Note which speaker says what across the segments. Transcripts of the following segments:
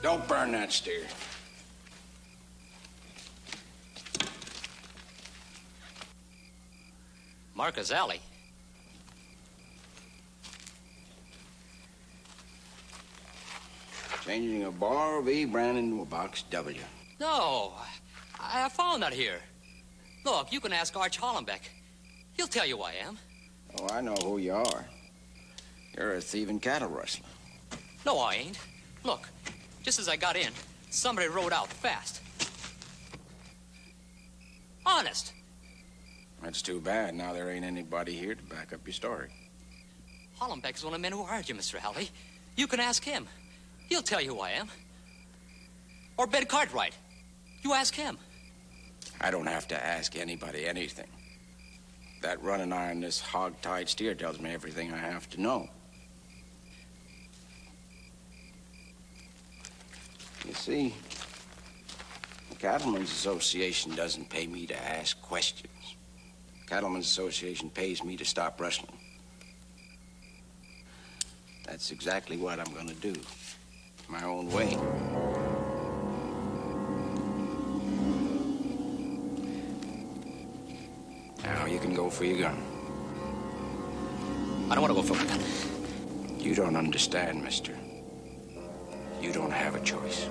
Speaker 1: Don't burn that steer.
Speaker 2: Marcus Alley.
Speaker 1: Changing a bar V brand into a box W.
Speaker 2: No, I found that here. Look, you can ask Arch Hollenbeck. He'll tell you who I am.
Speaker 1: Oh, I know who you are. You're a thieving cattle rustler.
Speaker 2: No, I ain't. Look, just as I got in, somebody rode out fast. Honest.
Speaker 1: That's too bad. Now there ain't anybody here to back up your story.
Speaker 2: Hollenbeck is one of the men who hired you, Mr. Alley. You can ask him. He'll tell you who I am. Or Ben Cartwright. You ask him.
Speaker 1: I don't have to ask anybody anything. That running iron, this hog-tied steer tells me everything I have to know. You see, the Cattlemen's Association doesn't pay me to ask questions. The Cattlemen's Association pays me to stop rustling. That's exactly what I'm gonna do. My own way. Now you can go for your gun.
Speaker 2: I don't want to go for my gun.
Speaker 1: You don't understand, mister. You don't have a choice.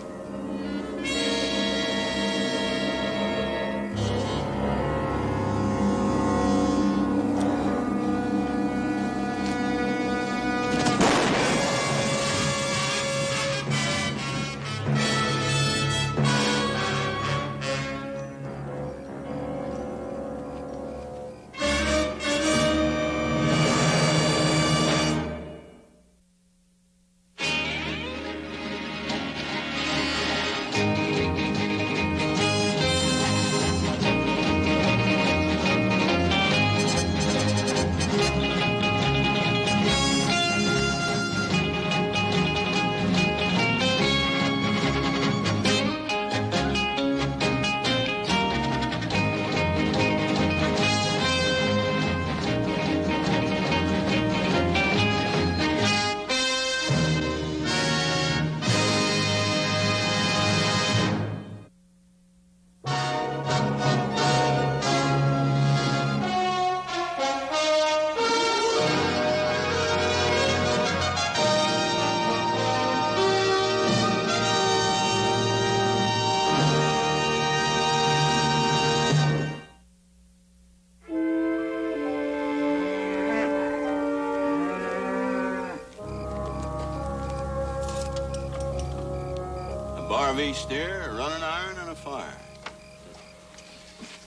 Speaker 3: RV steer, a running iron, and a fire.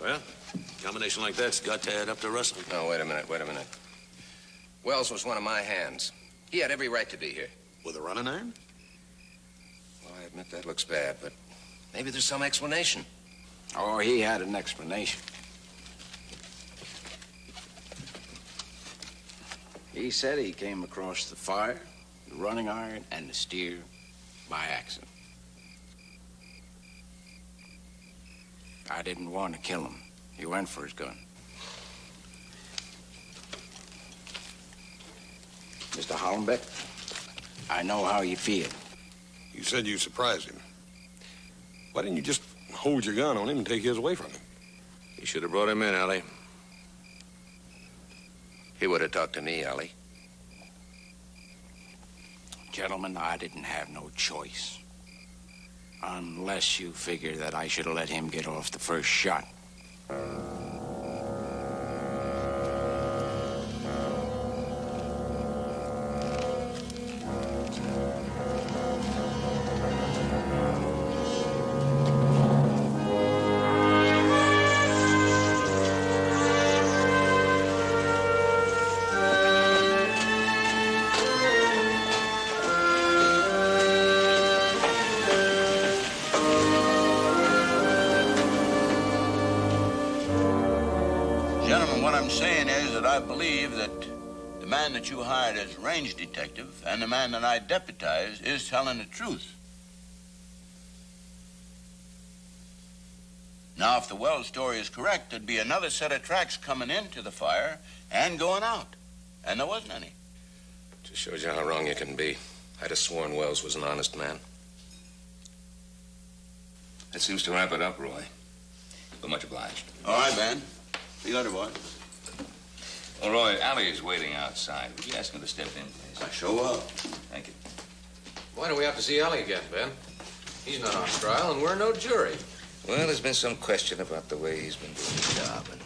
Speaker 4: Well, a combination like that's got to add up to rustling.
Speaker 5: No, wait a minute. Wells was one of my hands. He had every right to be here.
Speaker 4: With a running iron?
Speaker 5: Well, I admit that looks bad, but maybe there's some explanation.
Speaker 1: Oh, he had an explanation. He said he came across the fire, the running iron, and the steer by accident. I didn't want to kill him. He went for his gun. Mr. Hollenbeck, I know how you feel.
Speaker 4: You said you surprised him. Why didn't you just hold your gun on him and take his away from him?
Speaker 5: You should have brought him in, Allie. He would have talked to me, Allie.
Speaker 1: Gentlemen, I didn't have no choice. Unless you figure that I should have let him get off the first shot.
Speaker 3: I believe that the man that you hired as range detective and the man that I deputized is telling the truth. Now, if the Wells story is correct, there'd be another set of tracks coming into the fire and going out. And there wasn't any.
Speaker 5: Just shows you how wrong you can be. I'd have sworn Wells was an honest man.
Speaker 6: That seems to wrap it up, Roy. But much obliged.
Speaker 3: All right, Ben. See you later, boy.
Speaker 6: Well, Roy, Allie is waiting outside. Would you ask him to step in, please?
Speaker 3: I sure will.
Speaker 6: Thank you.
Speaker 7: Why do we have to see Allie again, Ben? He's not on trial, and we're no jury.
Speaker 6: Well, there's been some question about the way he's been doing his job, and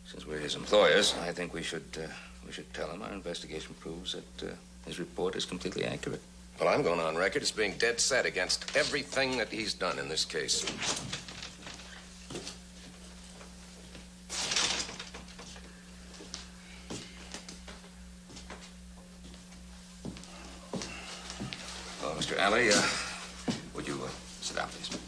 Speaker 6: since we're his employers, I think we should tell him our investigation proves that his report is completely accurate.
Speaker 5: Well, I'm going on record as being dead set against everything that he's done in this case.
Speaker 6: Well, Mr. Alley, would you sit down, please?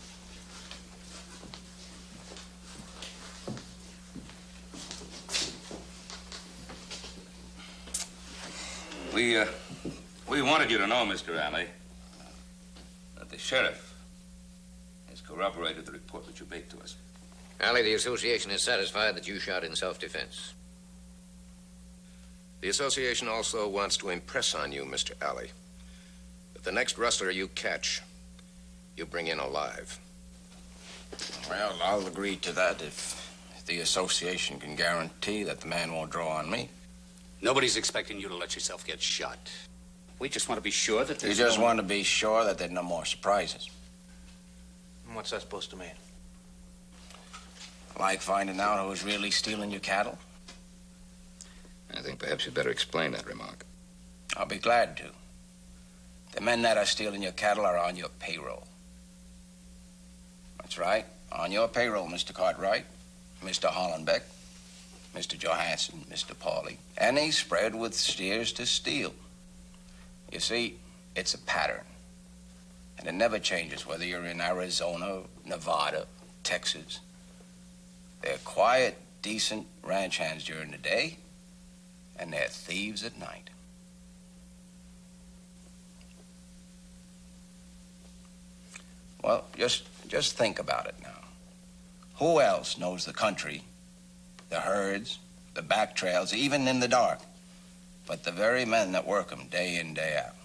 Speaker 6: We wanted you to know, Mr. Alley, that the sheriff has corroborated the report that you made to us.
Speaker 7: Allie, the association is satisfied that you shot in self-defense.
Speaker 5: The association also wants to impress on you, Mr. Alley, that the next rustler you catch, you bring in alive.
Speaker 1: Well, I'll agree to that if the association can guarantee that the man won't draw on me.
Speaker 8: Nobody's expecting you to let yourself get shot. We just want to be sure that
Speaker 1: You
Speaker 8: there's
Speaker 1: just want to be sure that there are no more surprises.
Speaker 7: What's that supposed to mean?
Speaker 1: Like finding out who's really stealing your cattle?
Speaker 6: I think perhaps you'd better explain that remark.
Speaker 1: I'll be glad to. The men that are stealing your cattle are on your payroll. That's right, on your payroll, Mr. Cartwright, Mr. Hollenbeck, Mr. Johansson, Mr. Pauly. Any spread with steers to steal. You see, it's a pattern. And it never changes whether you're in Arizona, Nevada, Texas. They're quiet, decent ranch hands during the day, and they're thieves at night. Well, just think about it now. Who else knows the country, the herds, the back trails, even in the dark, but the very men that work them day in, day out?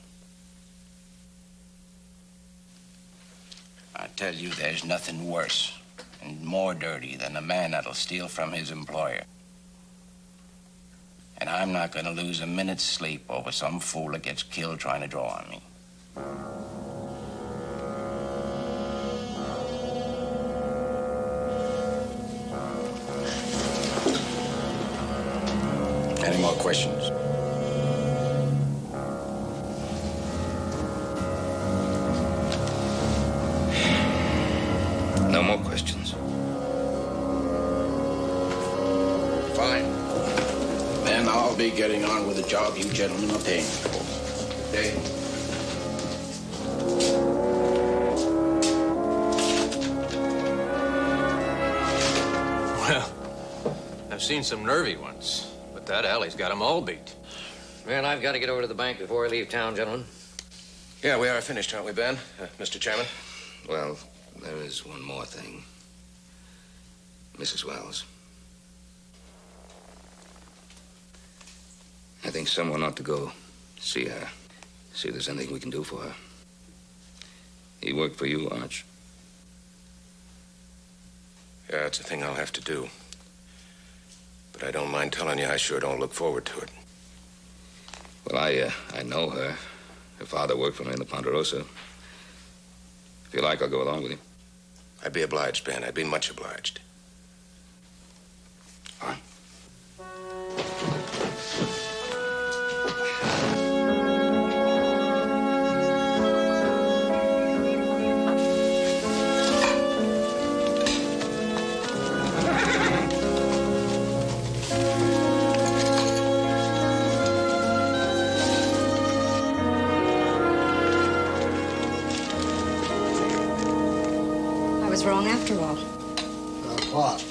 Speaker 1: I tell you, there's nothing worse and more dirty than a man that'll steal from his employer. And I'm not going to lose a minute's sleep over some fool that gets killed trying to draw on me. Any more questions?
Speaker 6: No more questions.
Speaker 1: Fine. Then I'll be getting on with the job you gentlemen are paying me for. Okay?
Speaker 7: Well, I've seen some nervy ones, but that Allie's got them all beat.
Speaker 9: Well, I've got to get over to the bank before I leave town, gentlemen.
Speaker 5: Yeah, we are finished, aren't we, Ben? Mr. Chairman?
Speaker 6: Well, there is one more thing. Mrs. Wells. I think someone ought to go see her. See if there's anything we can do for her. He worked for you, Arch.
Speaker 5: Yeah, it's a thing I'll have to do. But I don't mind telling you, I sure don't look forward to it.
Speaker 6: Well, I know her. Her father worked for me in the Ponderosa. If you like, I'll go along with you.
Speaker 5: I'd be obliged, Ben. I'd be much obliged.
Speaker 6: All right.
Speaker 10: Wrong after all.
Speaker 11: What?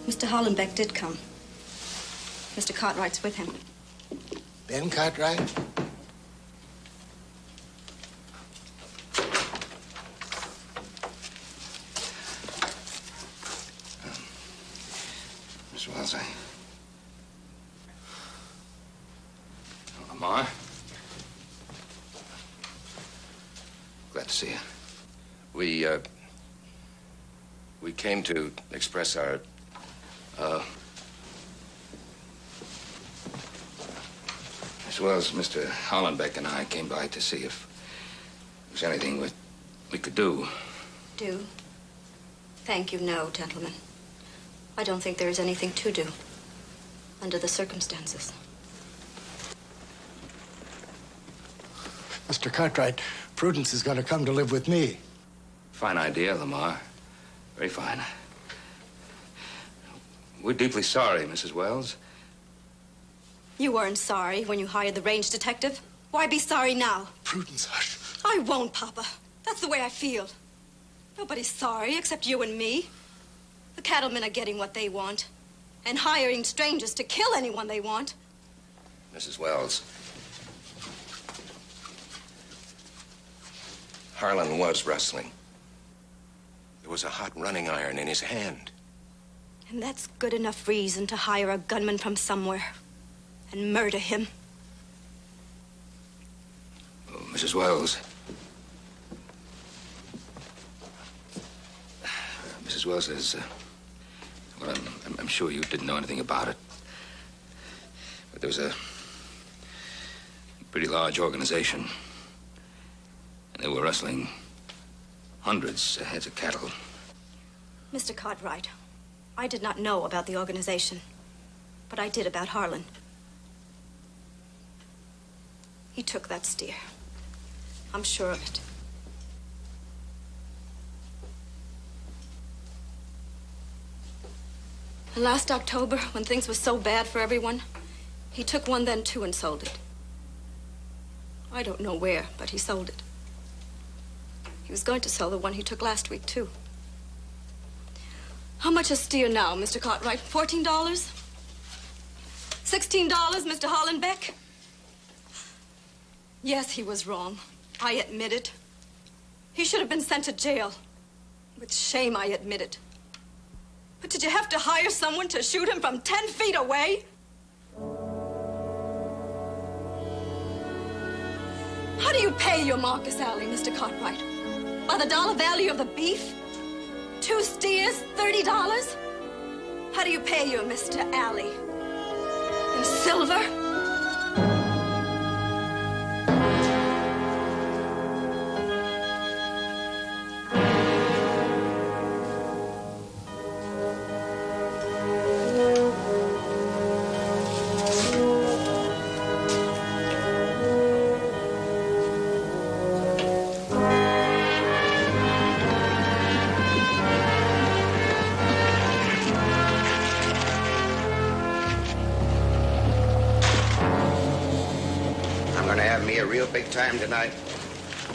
Speaker 10: Mr. Hollenbeck did come. Mr. Cartwright's with him.
Speaker 11: Ben Cartwright?
Speaker 6: Miss Wells, Lamar? Glad to see you.
Speaker 5: We We came to express our,
Speaker 6: as well as Mr. Hollenbeck and I came by to see if there's anything we could do.
Speaker 10: Do? Thank you, no, gentlemen. I don't think there is anything to do under the circumstances.
Speaker 11: Mr. Cartwright, Prudence is going to come to live with me.
Speaker 6: Fine idea, Lamar. Very fine. We're deeply sorry, Mrs. Wells.
Speaker 10: You weren't sorry when you hired the range detective. Why be sorry now?
Speaker 11: Prudence, hush.
Speaker 10: I won't, Papa. That's the way I feel. Nobody's sorry except you and me. The cattlemen are getting what they want and hiring strangers to kill anyone they want.
Speaker 5: Mrs. Wells. Harlan was rustling. There was a hot running iron in his hand.
Speaker 10: And that's good enough reason to hire a gunman from somewhere and murder him.
Speaker 6: Oh, Mrs. Wells. Mrs. Wells says, well, I'm sure you didn't know anything about it. But there was a pretty large organization. And they were rustling hundreds of heads of cattle.
Speaker 10: Mr. Cartwright, I did not know about the organization, but I did about Harlan. He took that steer. I'm sure of it. And last October, when things were so bad for everyone, he took one then, too, and sold it. I don't know where, but he sold it. He was going to sell the one he took last week, too. How much a steer now, Mr. Cartwright? $14? $16, Mr. Hollenbeck? Yes, he was wrong. I admit it. He should have been sent to jail. With shame, I admit it. But did you have to hire someone to shoot him from 10 feet away? How do you pay your Marcus Alley, Mr. Cartwright? By the dollar value of the beef? 2 steers, $30? How do you pay your Mr. Alley? In silver?
Speaker 12: Big time tonight.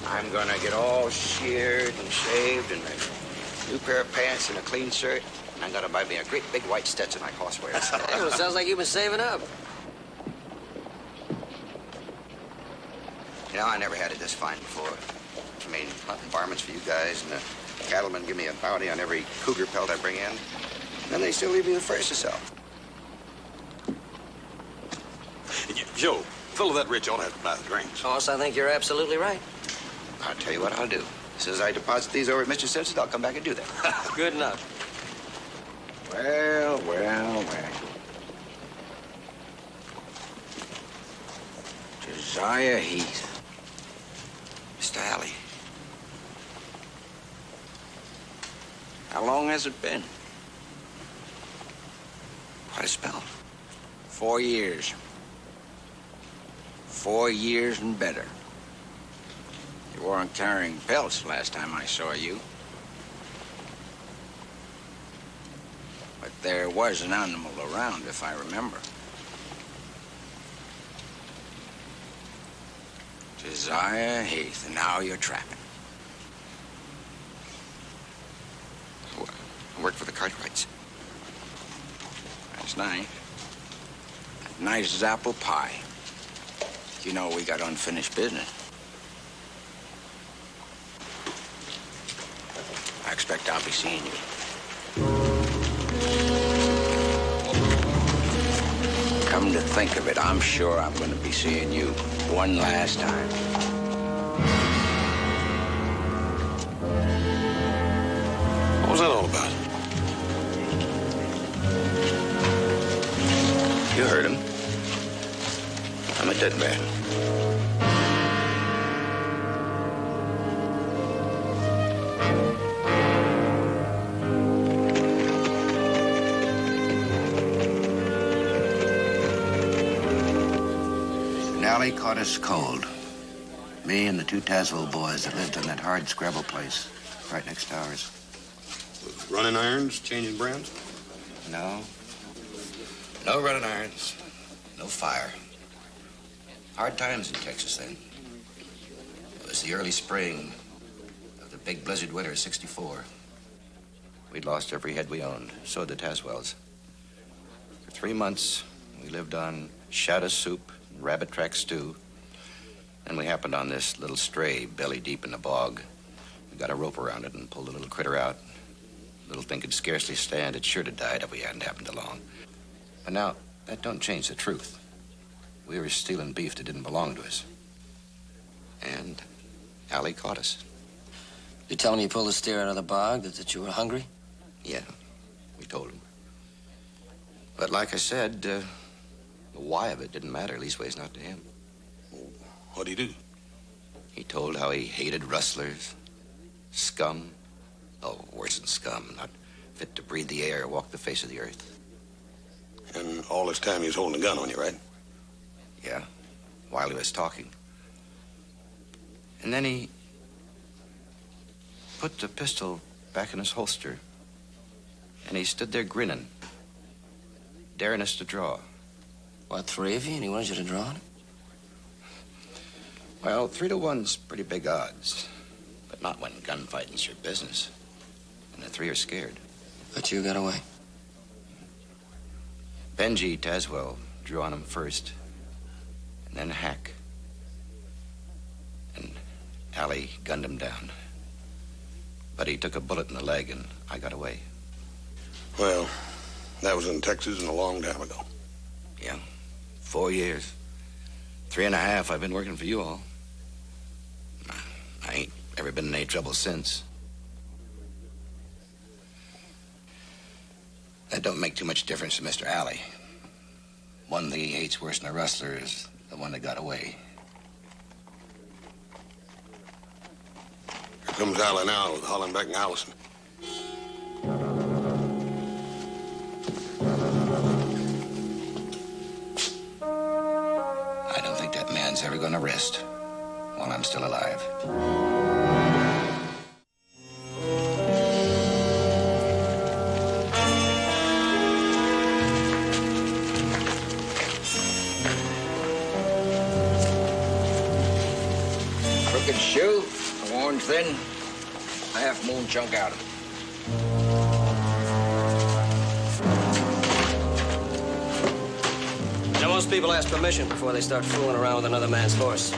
Speaker 12: I'm gonna get all sheared and shaved and a new pair of pants and a clean shirt. And I'm gonna buy me a great big white Stetson like Hoss wears.
Speaker 9: Hey, well, sounds like you've been saving up.
Speaker 12: You know, I never had it this fine before. I mean, hunting varmints for you guys, and the cattlemen give me a bounty on every cougar pelt I bring in. And then they still leave me the furs to sell.
Speaker 4: Joe, fellow that rich ought to have to buy the drinks.
Speaker 9: Hoss, I think you're absolutely right.
Speaker 12: I'll tell you what I'll do. As soon as I deposit these over at Mr. Simpson's, I'll come back and do that.
Speaker 9: Good enough.
Speaker 12: Well, well, well. Josiah Heath. Mr. Alley. How long has it been? Quite a spell.
Speaker 13: 4 years. 4 years and better. You weren't carrying pelts last time I saw you. But there was an animal around, if I remember. Josiah Heath, and now you're trapping.
Speaker 12: I work for the Cartwrights.
Speaker 13: That's nice. Nice as apple pie. You know, we got unfinished business. I expect I'll be seeing you. Come to think of it, I'm sure I'm going to be seeing you one last time.
Speaker 4: What was that all about?
Speaker 12: I'm a dead man. Allie caught us cold. Me and the two Tazewell boys that lived in that hard scrabble place right next to ours.
Speaker 4: Running irons, changing brands?
Speaker 12: No. No running irons. No fire. Hard times in Texas then. It was the early spring of the big blizzard winter of '64. We'd lost every head we owned. So had the Tazewells. For 3 months, we lived on shadow soup, rabbit track stew. And we happened on this little stray belly deep in the bog. We got a rope around it and pulled the little critter out. The little thing could scarcely stand. It sure to died if we hadn't happened along. But now, that don't change the truth. We were stealing beef that didn't belong to us. And Allie caught us.
Speaker 9: You tell him you pulled the steer out of the bog, that you were hungry?
Speaker 12: Yeah, we told him. But like I said, the why of it didn't matter, leastways not to him.
Speaker 4: What'd he do?
Speaker 12: He told how he hated rustlers, scum. Oh, worse than scum, not fit to breathe the air or walk the face of the earth.
Speaker 4: And all this time he was holding a gun on you, right?
Speaker 12: Yeah, while he was talking. And then he put the pistol back in his holster. And he stood there grinning, daring us to draw.
Speaker 9: What, 3 of you, and he wanted you to draw on it?
Speaker 12: Well, 3 to 1's pretty big odds. But not when gunfighting's your business. And the 3 are scared.
Speaker 9: But you got away.
Speaker 12: Benji Tazewell drew on him first. And then Hack. And Allie gunned him down. But he took a bullet in the leg and I got away.
Speaker 4: Well, that was in Texas and a long time ago.
Speaker 12: Yeah, 4 years. 3.5 I've been working for you all. I ain't ever been in any trouble since. That don't make too much difference to Mr. Alley. One thing he hates worse than a rustler is the one that got away.
Speaker 4: Here comes Allie now with Hollenbeck and Allison.
Speaker 12: I don't think that man's ever gonna rest while I'm still alive.
Speaker 13: Crooked shoe, worn thin, a half-moon chunk out of it.
Speaker 9: Now, most people ask permission before they start fooling around with another man's horse.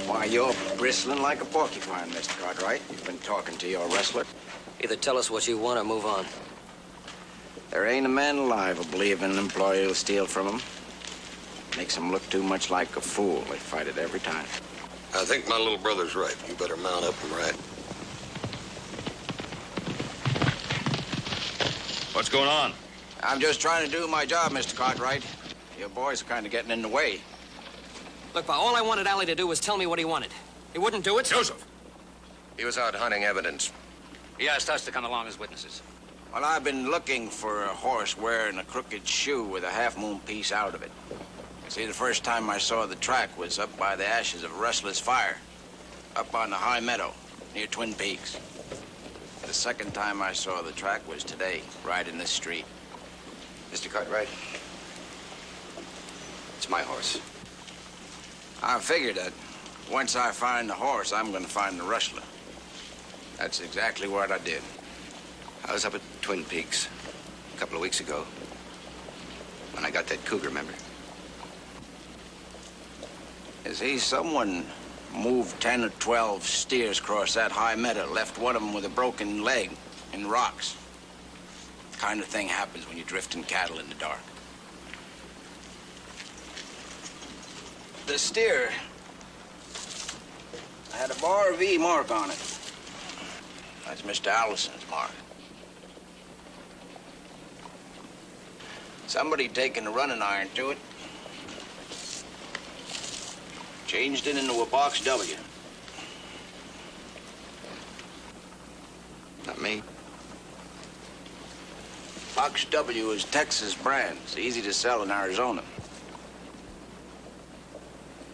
Speaker 13: Why, you're bristling like a porcupine, Mr. Cartwright. You've been talking to your wrestler.
Speaker 9: Either tell us what you want or move on.
Speaker 13: There ain't a man alive who'll believe an employee will steal from him. Makes him look too much like a fool. They fight it every time.
Speaker 4: I think my little brother's right. You better mount up and ride.
Speaker 14: What's going on?
Speaker 13: I'm just trying to do my job, Mr. Cartwright. Your boys are kind of getting in the way.
Speaker 9: Look, Pa, all I wanted Allie to do was tell me what he wanted. He wouldn't do it.
Speaker 14: Joseph!
Speaker 5: He was out hunting evidence.
Speaker 8: He asked us to come along as witnesses.
Speaker 13: Well, I've been looking for a horse wearing a crooked shoe with a half-moon piece out of it. See, the first time I saw the track was up by the ashes of a rustler's fire, up on the high meadow near Twin Peaks. The second time I saw the track was today, right in this street.
Speaker 12: Mr. Cartwright, it's my horse.
Speaker 13: I figured that once I find the horse, I'm going to find the rustler. That's exactly what I did.
Speaker 12: I was up at Twin Peaks a couple of weeks ago when I got that cougar, remember?
Speaker 13: You see, someone moved 10 or 12 steers across that high meadow, left one of them with a broken leg in rocks. The kind of thing happens when you're drifting cattle in the dark. The steer had a bar V mark on it. That's Mr. Allison's mark. Somebody taken a running iron to it, Changed it into a box W.
Speaker 12: Not me.
Speaker 13: Box W is Texas brand. It's easy to sell in Arizona.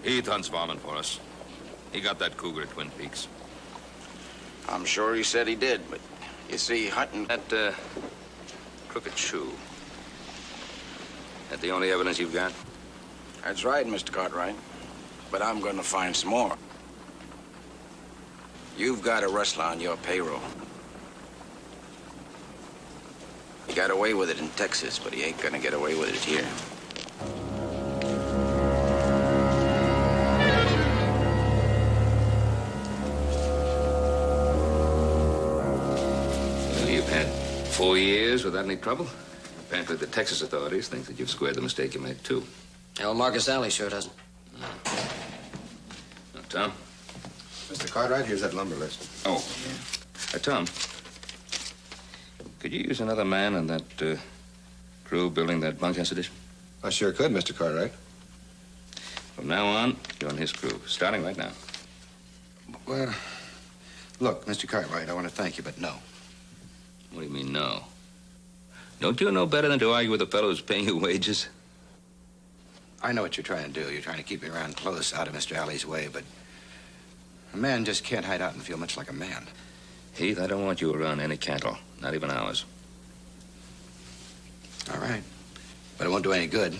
Speaker 6: Heath hunts varmint for us. He got that cougar at Twin Peaks.
Speaker 13: I'm sure he said he did, but you see, hunting...
Speaker 6: That, crooked shoe. That the only evidence you've got?
Speaker 13: That's right, Mr. Cartwright. But I'm going to find some more. You've got a rustler on your payroll. He got away with it in Texas, but he ain't going to get away with it here.
Speaker 6: Well, you've had 4 years without any trouble. Apparently, the Texas authorities think that you've squared the mistake you made, too.
Speaker 9: Yeah, well, Marcus Alley sure doesn't.
Speaker 6: Now, Tom?
Speaker 12: Mr. Cartwright, here's that lumber list.
Speaker 6: Oh, yeah. Tom, could you use another man in that crew building that bunkhouse addition?
Speaker 12: I sure could, Mr. Cartwright.
Speaker 6: From now on, you're on his crew, starting right now.
Speaker 12: Well, look, Mr. Cartwright, I want to thank you, but no.
Speaker 6: What do you mean, no? Don't you know better than to argue with the fellow who's paying you wages?
Speaker 12: I know what you're trying to do. You're trying to keep me around close, out of Mr. Alley's way, but a man just can't hide out and feel much like a man.
Speaker 6: Heath, I don't want you around any cattle, not even ours.
Speaker 12: All right. But it won't do any good.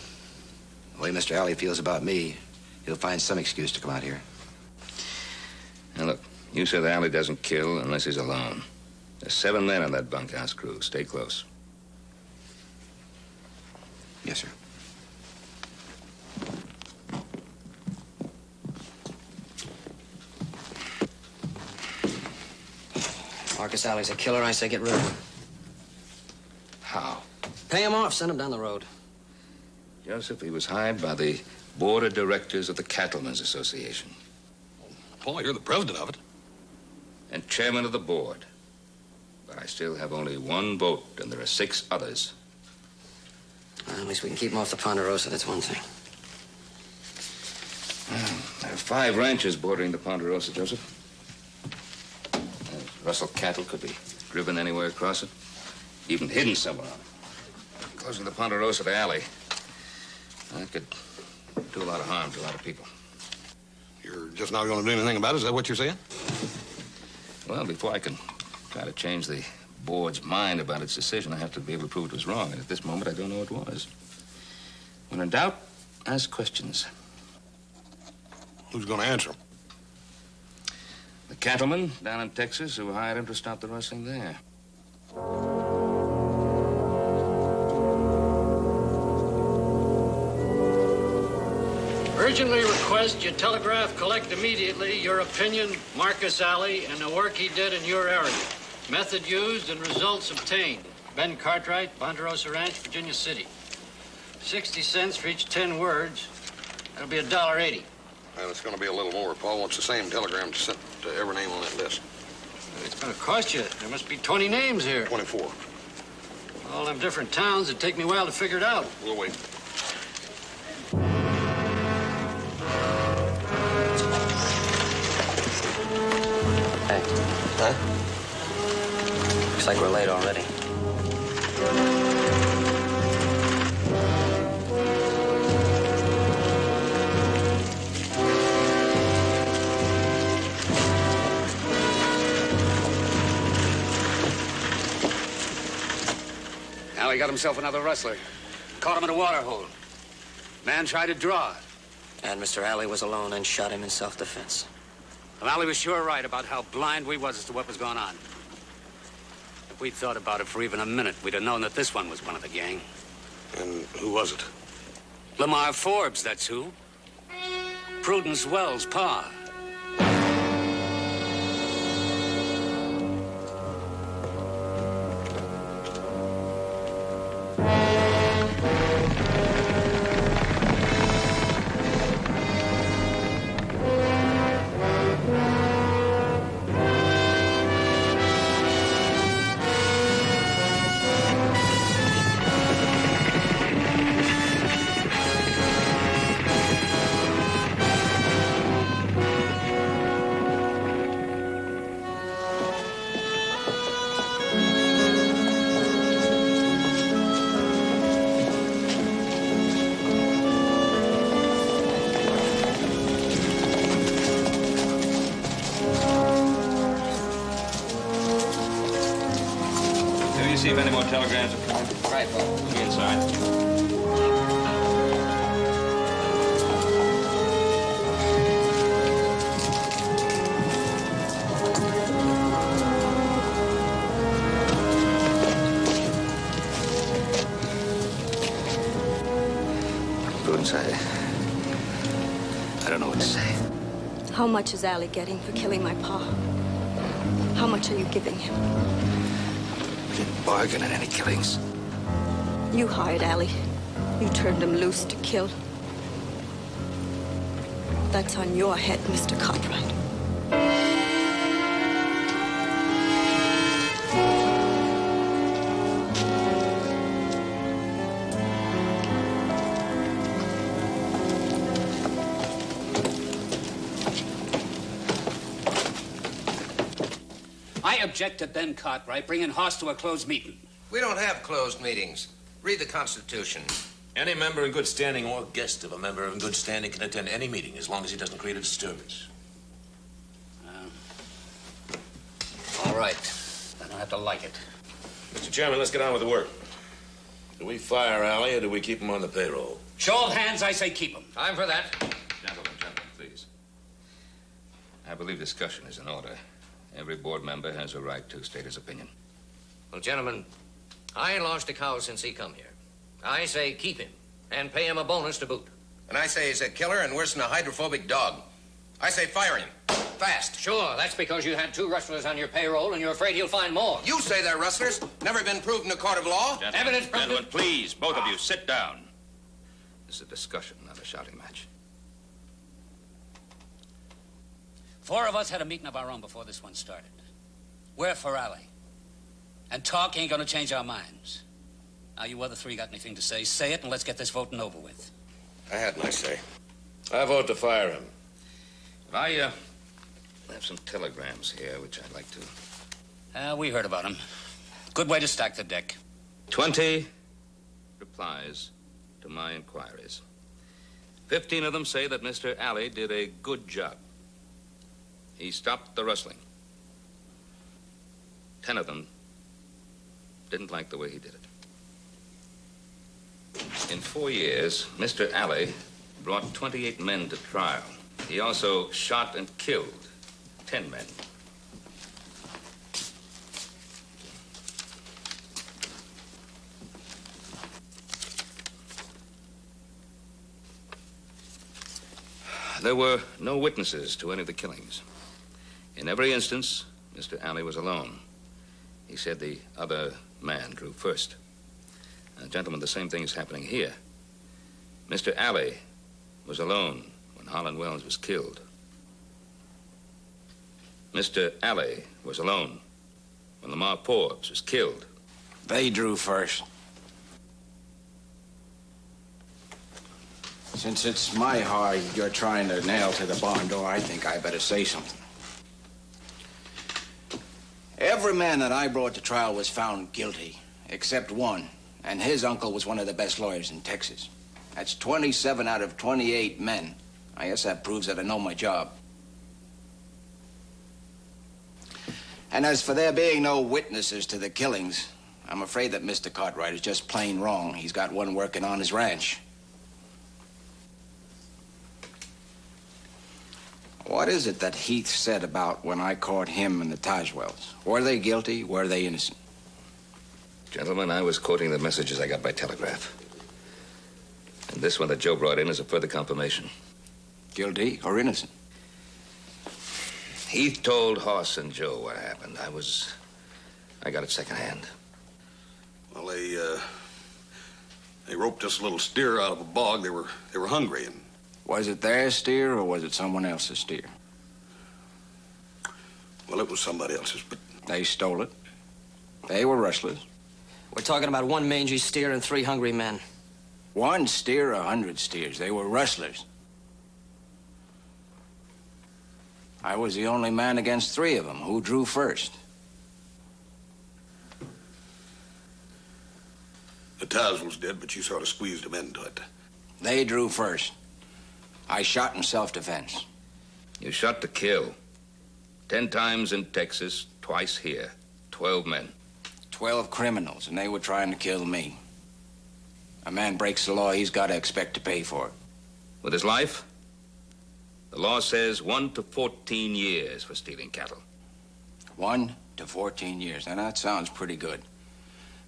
Speaker 12: The way Mr. Alley feels about me, he'll find some excuse to come out here.
Speaker 6: Now, look, you said Alley doesn't kill unless he's alone. There's 7 men on that bunkhouse crew. Stay close.
Speaker 12: Yes, sir.
Speaker 9: Marcus Alley's a killer. I say get rid of him.
Speaker 6: How?
Speaker 9: Pay him off. Send him down the road.
Speaker 6: Joseph, he was hired by the board of directors of the Cattlemen's Association.
Speaker 4: Paul, you're the president of it.
Speaker 6: And chairman of the board. But I still have only 1 vote, and there are 6 others.
Speaker 9: Well, at least we can keep him off the Ponderosa. That's one thing.
Speaker 6: There are 5 ranches bordering the Ponderosa, Joseph. Russell cattle could be driven anywhere across it, even hidden somewhere on it. Closing the Ponderosa to Alley, that could do a lot of harm to a lot of people.
Speaker 4: You're just not going to do anything about it? Is that what you're saying?
Speaker 6: Well, before I can try to change the board's mind about its decision, I have to be able to prove it was wrong. And at this moment, I don't know it was. When in doubt, ask questions.
Speaker 4: Who's going to answer them?
Speaker 6: The cattlemen down in Texas who hired him to stop the rustling there.
Speaker 14: Urgently request you telegraph collect immediately your opinion, Marcus Alley, and the work he did in your area. Method used and results obtained. Ben Cartwright, Ponderosa Ranch, Virginia City. 60 cents for each 10 words. That'll be $1.80.
Speaker 4: Well, it's going to be a little more. Paul wants the same telegram sent to every name on that list.
Speaker 14: It's going to cost you. There must be 20 names here.
Speaker 4: 24.
Speaker 14: All them different towns. It'd take me a while to figure it out.
Speaker 4: We'll wait.
Speaker 9: Hey.
Speaker 12: Huh?
Speaker 9: Looks like we're late already.
Speaker 8: Now he got himself another rustler. Caught him in a water hole. Man tried to draw.
Speaker 9: And Mr. Alley was alone and shot him in self-defense.
Speaker 8: Well, Alley was sure right about how blind we was as to what was going on. If we'd thought about it for even a minute, we'd have known that this one was one of the gang.
Speaker 4: And who was it?
Speaker 8: Lamar Forbes, that's who. Prudence Wells' pa.
Speaker 15: telegrams are coming.
Speaker 6: Right, Paul.
Speaker 15: We'll be inside.
Speaker 6: Prudence, I don't know what to say.
Speaker 10: How much is Allie getting for killing my pa? How much are you giving him?
Speaker 6: We didn't bargain in any killings.
Speaker 10: You hired Allie. You turned him loose to kill. That's on your head, Mr. Cartwright.
Speaker 8: I object to Ben Cartwright bringing Hoss to a closed meeting.
Speaker 5: We don't have closed meetings. Read the Constitution.
Speaker 15: Any member in good standing or guest of a member in good standing can attend any meeting as long as he doesn't create a disturbance.
Speaker 8: All right. I don't have to like it.
Speaker 15: Mr. Chairman, let's get on with the work. Do we fire Allie or do we keep him on the payroll?
Speaker 8: Show of hands, I say keep him.
Speaker 9: I'm for that.
Speaker 6: Gentlemen, please. I believe discussion is in order. Every board member has a right to state his opinion.
Speaker 9: Well, gentlemen, I ain't lost a cow since he come here. I say keep him and pay him a bonus to boot.
Speaker 5: And I say he's a killer and worse than a hydrophobic dog. I say fire him. Fast.
Speaker 9: Sure, that's because you had 2 rustlers on your payroll and you're afraid he'll find more.
Speaker 5: You say they're rustlers. Never been proved in a court of law.
Speaker 9: Evidence,
Speaker 15: Gentlemen, please, both of you, sit down.
Speaker 6: This is a discussion, not a shouting match.
Speaker 8: 4 of us had a meeting of our own before this one started. We're for Allie. And talk ain't gonna change our minds. Now, you other 3 got anything to say? Say it and let's get this voting over with.
Speaker 15: I had my say. I vote to fire him.
Speaker 6: I have some telegrams here, which I'd like to...
Speaker 8: We heard about them. Good way to stack the deck.
Speaker 6: 20 replies to my inquiries. 15 of them say that Mr. Alley did a good job. He stopped the rustling. 10 of them didn't like the way he did it. In 4 years, Mr. Alley brought 28 men to trial. He also shot and killed 10 men. There were no witnesses to any of the killings. In every instance, Mr. Alley was alone. He said the other man drew first. Gentlemen, the same thing is happening here. Mr. Alley was alone when Holland Wells was killed. Mr. Alley was alone when Lamar Forbes was killed.
Speaker 1: They drew first. Since it's my hide you're trying to nail to the barn door, I think I better say something. Every man that I brought to trial was found guilty, except one, and his uncle was one of the best lawyers in Texas. That's 27 out of 28 men. I guess that proves that I know my job. And as for there being no witnesses to the killings, I'm afraid that Mr. Cartwright is just plain wrong. He's got one working on his ranch. What is it that Heath said about when I caught him and the Tajwells? Were they guilty? Were they innocent?
Speaker 6: Gentlemen, I was quoting the messages I got by telegraph. And this one that Joe brought in is a further confirmation.
Speaker 1: Guilty or innocent?
Speaker 6: Heath told Hoss and Joe what happened. I got it secondhand.
Speaker 4: Well, they roped us a little steer out of a bog. They were hungry, and...
Speaker 1: Was it their steer or was it someone else's steer?
Speaker 4: Well, it was somebody else's, but...
Speaker 1: They stole it. They were rustlers.
Speaker 9: We're talking about 1 mangy steer and 3 hungry men.
Speaker 1: 1 steer, 100 steers. They were rustlers. I was the only man against 3 of them. Who drew first?
Speaker 4: The Tazwells did, but you sort of squeezed them into it.
Speaker 1: They drew first. I shot in self-defense.
Speaker 6: You shot to kill. 10 times in Texas, twice here. 12 men.
Speaker 1: 12 criminals, and they were trying to kill me. A man breaks the law, he's got to expect to pay for it.
Speaker 6: With his life? The law says 1 to 14 years for stealing cattle.
Speaker 1: 1 to 14 years. Now, that sounds pretty good.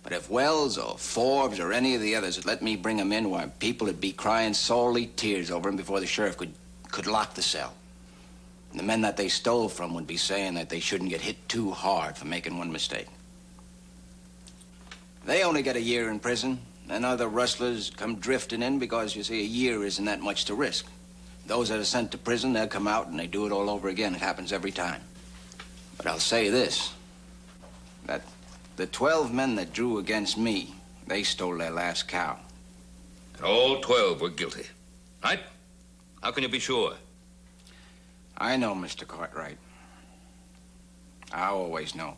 Speaker 1: But if Wells or Forbes or any of the others had let me bring him in, why, people would be crying salty tears over him before the sheriff could lock the cell. And the men that they stole from would be saying that they shouldn't get hit too hard for making one mistake. They only get a year in prison, and other rustlers come drifting in because, you see, a year isn't that much to risk. Those that are sent to prison, they'll come out and they do it all over again. It happens every time. But I'll say this, that the 12 men that drew against me, they stole their last cow.
Speaker 6: And all 12 were guilty, right? How can you be sure?
Speaker 1: I know, Mr. Cartwright. I always know.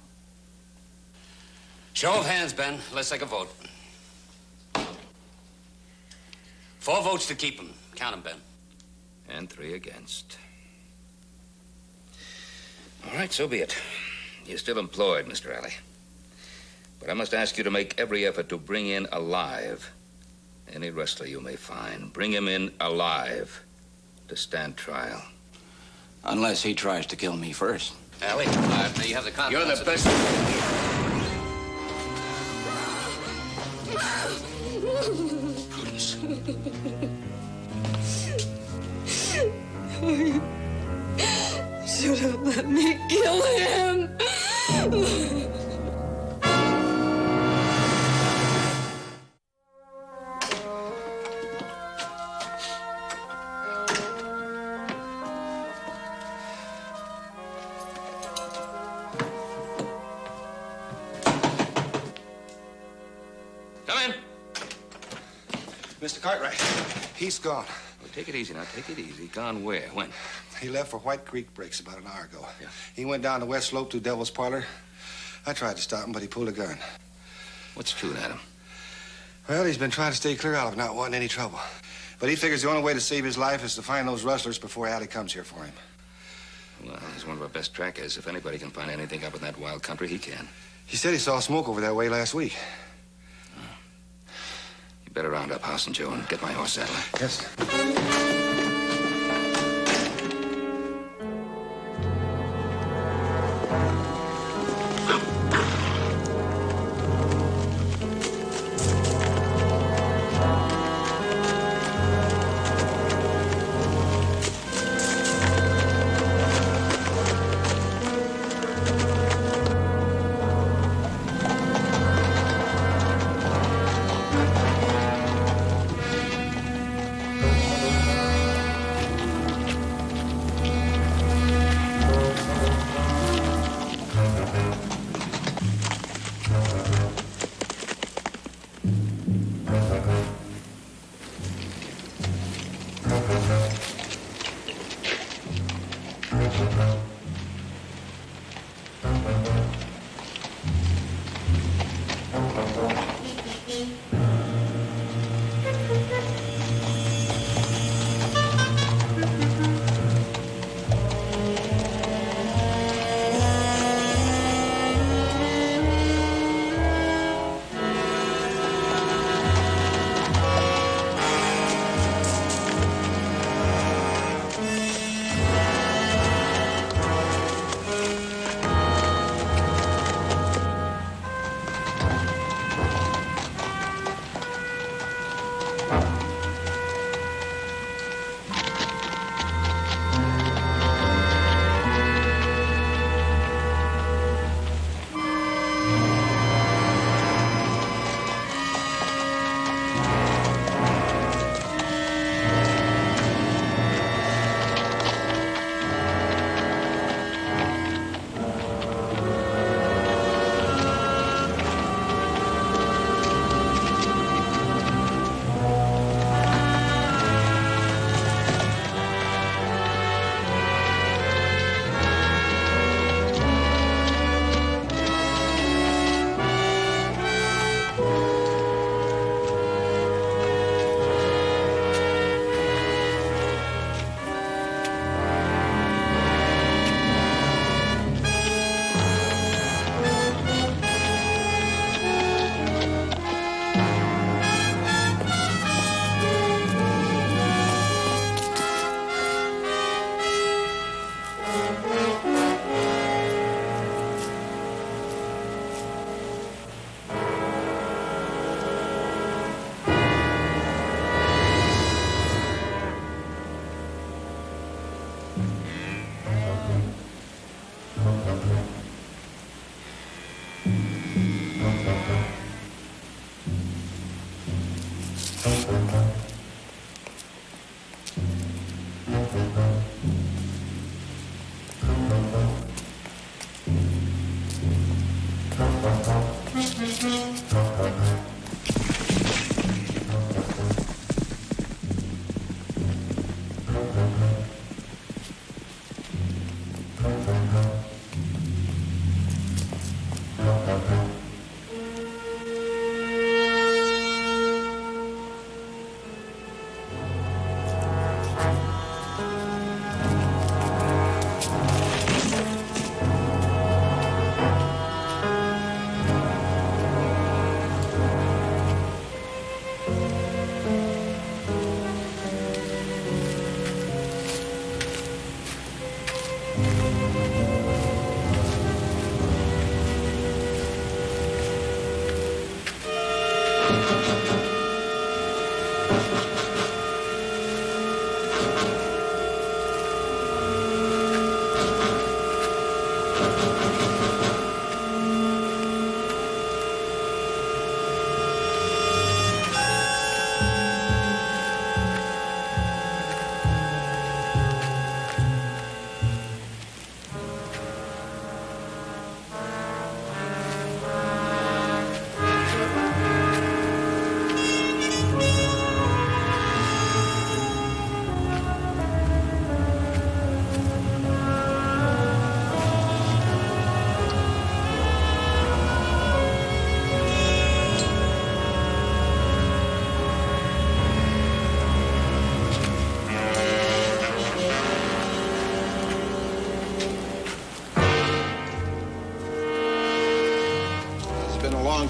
Speaker 8: Show of hands, Ben. Let's take a vote. 4 votes to keep him. Count them, Ben.
Speaker 6: And 3 against. All right, so be it. You're still employed, Mr. Alley. But I must ask you to make every effort to bring in alive any rustler you may find. Bring him in alive to stand trial.
Speaker 1: Unless he tries to kill me first.
Speaker 9: Allie, you have the confidence.
Speaker 1: You're the best.
Speaker 6: Prudence.
Speaker 10: Should have let me kill him.
Speaker 6: Come in.
Speaker 11: Mr. Cartwright, he's gone.
Speaker 6: Well, take it easy now. Take it easy. Gone where? When?
Speaker 11: He left for White Creek Breaks about an hour ago. Yeah. He went down the west slope to Devil's Parlor. I tried to stop him, but he pulled a gun.
Speaker 6: What's shooting at him?
Speaker 11: Well, he's been trying to stay clear out of not wanting any trouble. But he figures the only way to save his life is to find those rustlers before Allie comes here for him.
Speaker 6: Well, he's one of our best trackers. If anybody can find anything up in that wild country, he can.
Speaker 11: He said he saw smoke over that way last week.
Speaker 6: You better round up House and Joe and get my horse saddled.
Speaker 11: Yes, sir.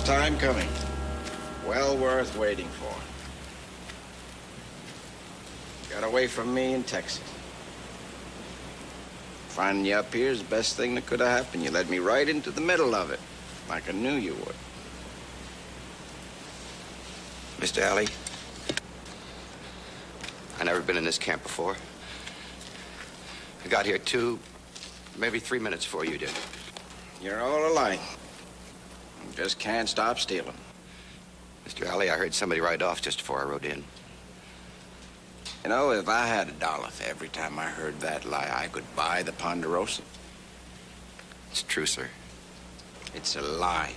Speaker 13: Time coming. Well worth waiting for. Got away from me in Texas. Finding you up here is the best thing that could have happened. You led me right into the middle of it, like I knew you would.
Speaker 12: Mr. Alley, I never been in this camp before. I got here 2, maybe 3 minutes before you did.
Speaker 13: You're all alike. Just can't stop stealing.
Speaker 12: Mr. Alley, I heard somebody ride off just before I rode in.
Speaker 13: You know, if I had $1 for every time I heard that lie, I could buy the Ponderosa.
Speaker 12: It's true, sir.
Speaker 13: It's a lie.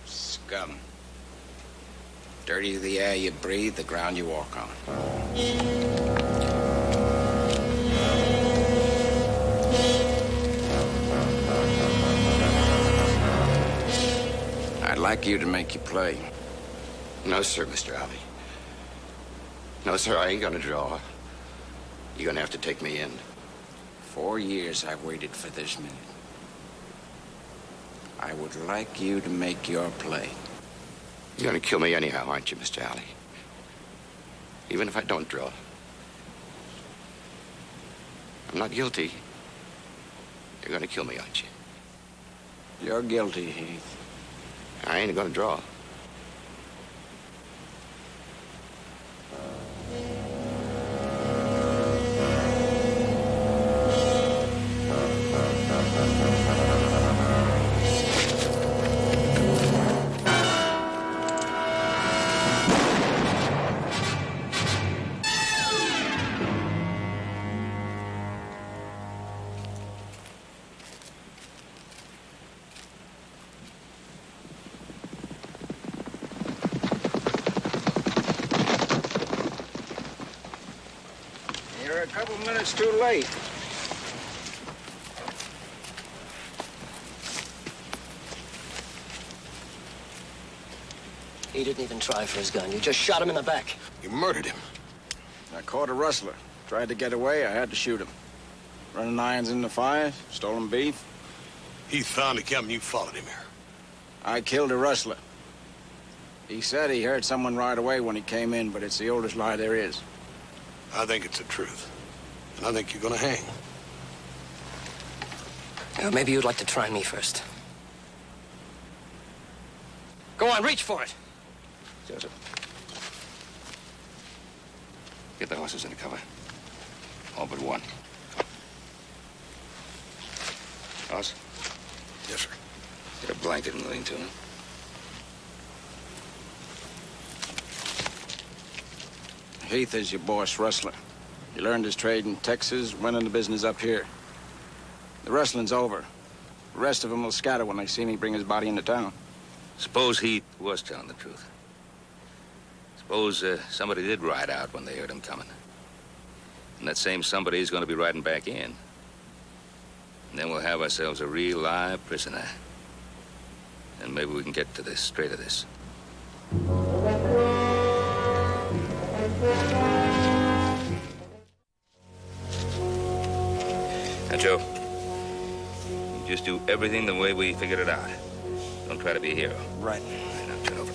Speaker 13: Scum. Dirty the air you breathe, the ground you walk on. I'd like you to make you play.
Speaker 12: No, sir, Mr. Alley. No, sir, I ain't gonna draw. You're gonna have to take me in.
Speaker 13: 4 years I've waited for this minute. I would like you to make your play.
Speaker 12: You're gonna kill me anyhow, aren't you, Mr. Alley? Even if I don't draw. I'm not guilty. You're gonna kill me, aren't you?
Speaker 13: You're guilty, Heath.
Speaker 12: I ain't gonna draw.
Speaker 13: You're a couple minutes too late.
Speaker 16: He didn't even try for his gun. You just shot him in the back.
Speaker 4: You murdered him.
Speaker 13: I caught a rustler. Tried to get away, I had to shoot him. Running irons in the fire, stolen beef.
Speaker 4: He found the camp and you followed him here.
Speaker 13: I killed a rustler. He said he heard someone ride away when he came in, but it's the oldest lie there is.
Speaker 4: I think it's the truth. And I think you're gonna hang.
Speaker 16: Maybe you'd like to try me first. Go on, reach for it.
Speaker 12: Joseph. Get the horses in the cover. All but one. Hoss?
Speaker 4: Yes, sir.
Speaker 12: Get a blanket and lean to him.
Speaker 13: Heath is your boss rustler. He learned his trade in Texas, went into business up here. The rustling's over. The rest of them will scatter when they see me bring his body into town.
Speaker 6: Suppose he was telling the truth. Suppose somebody did ride out when they heard him coming. And that same somebody is going to be riding back in. And then we'll have ourselves a real live prisoner. And maybe we can get to the straight of this. Now, Joe, you just do everything the way we figured it out. Don't try to be a hero.
Speaker 16: Right.
Speaker 6: All right, now turn over.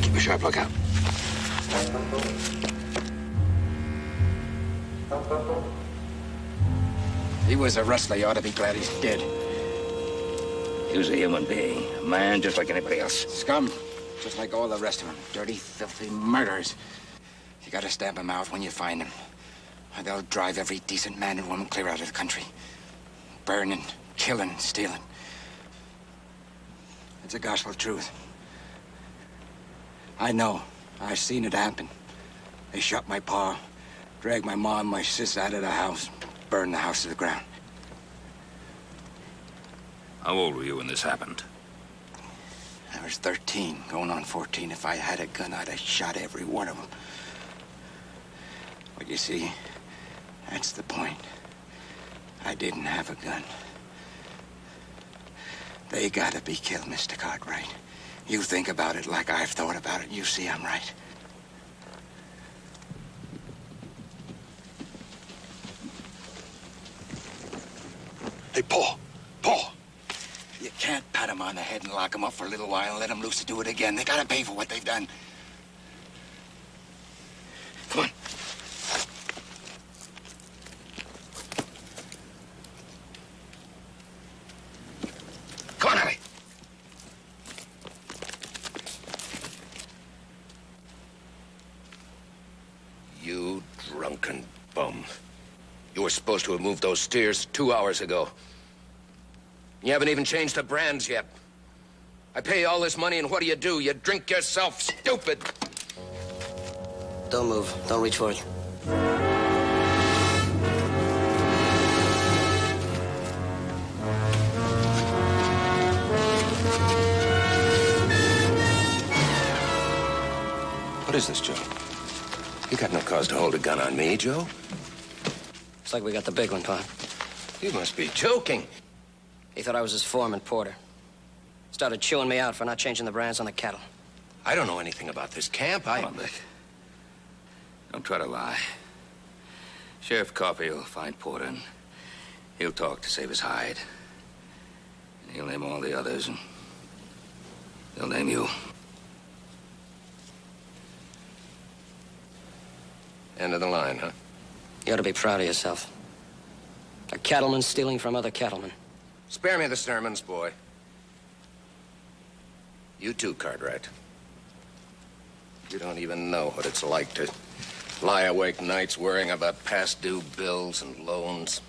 Speaker 12: Keep a sharp lookout.
Speaker 11: He was a rustler. You ought to be glad he's dead.
Speaker 6: He was a human being, a man just like anybody else.
Speaker 11: Scum, just like all the rest of them. Dirty, filthy murderers. You gotta stamp them out when you find them. Or they'll drive every decent man and woman clear out of the country. Burning, killing, stealing. It's a gospel truth. I know. I've seen it happen. They shot my pa, dragged my mom and my sis out of the house, burned the house to the ground.
Speaker 6: How old were you when this happened?
Speaker 11: I was 13, going on 14. If I had a gun, I'd have shot every one of them. But you see, that's the point. I didn't have a gun. They gotta be killed, Mr. Cartwright. You think about it like I've thought about it. You see I'm right.
Speaker 4: Hey, Paul. Paul.
Speaker 11: You can't pat them on the head and lock them up for a little while and let them loose to do it again. They gotta pay for what they've done. Come on. Come on, Ellie.
Speaker 5: You drunken bum. You were supposed to have moved those steers 2 hours ago. You haven't even changed the brands yet. I pay you all this money, and what do? You drink yourself stupid.
Speaker 16: Don't move. Don't reach for it.
Speaker 5: What is this, Joe? You got no cause to hold a gun on me, Joe.
Speaker 16: Looks like we got the big one, Pa.
Speaker 5: You must be joking.
Speaker 16: He thought I was his foreman, Porter. Started chewing me out for not changing the brands on the cattle.
Speaker 5: I don't know anything about this camp.
Speaker 6: Come on, Vic. Don't try to lie. Sheriff Coffey will find Porter, and he'll talk to save his hide. And he'll name all the others, and they'll name you.
Speaker 5: End of the line, huh?
Speaker 16: You ought to be proud of yourself. A cattleman stealing from other cattlemen.
Speaker 5: Spare me the sermons, boy. You too, Cartwright. You don't even know what it's like to lie awake nights worrying about past due bills and loans.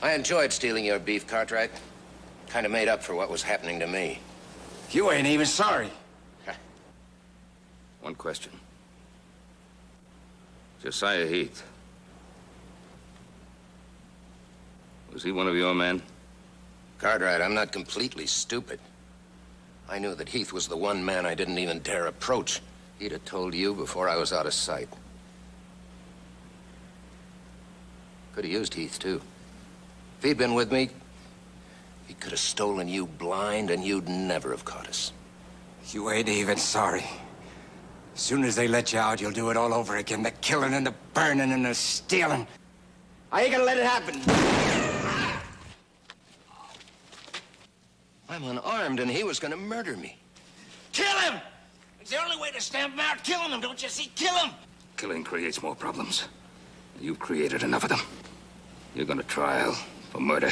Speaker 5: I enjoyed stealing your beef, Cartwright. Kind of made up for what was happening to me.
Speaker 11: You ain't even sorry.
Speaker 6: One question. Josiah Heath. Was he one of your men?
Speaker 5: Cartwright, I'm not completely stupid. I knew that Heath was the one man I didn't even dare approach. He'd have told you before I was out of sight. Could have used Heath, too. If he'd been with me, he could have stolen you blind, and you'd never have caught us.
Speaker 11: You ain't even sorry. As soon as they let you out, you'll do it all over again. The killing and the burning and the stealing. I ain't gonna let it happen.
Speaker 5: I'm unarmed, and he was gonna murder me.
Speaker 11: Kill him! It's the only way to stamp him out. Killing him, don't you see? Kill him!
Speaker 6: Killing creates more problems. You've created enough of them. You're going to trial for murder.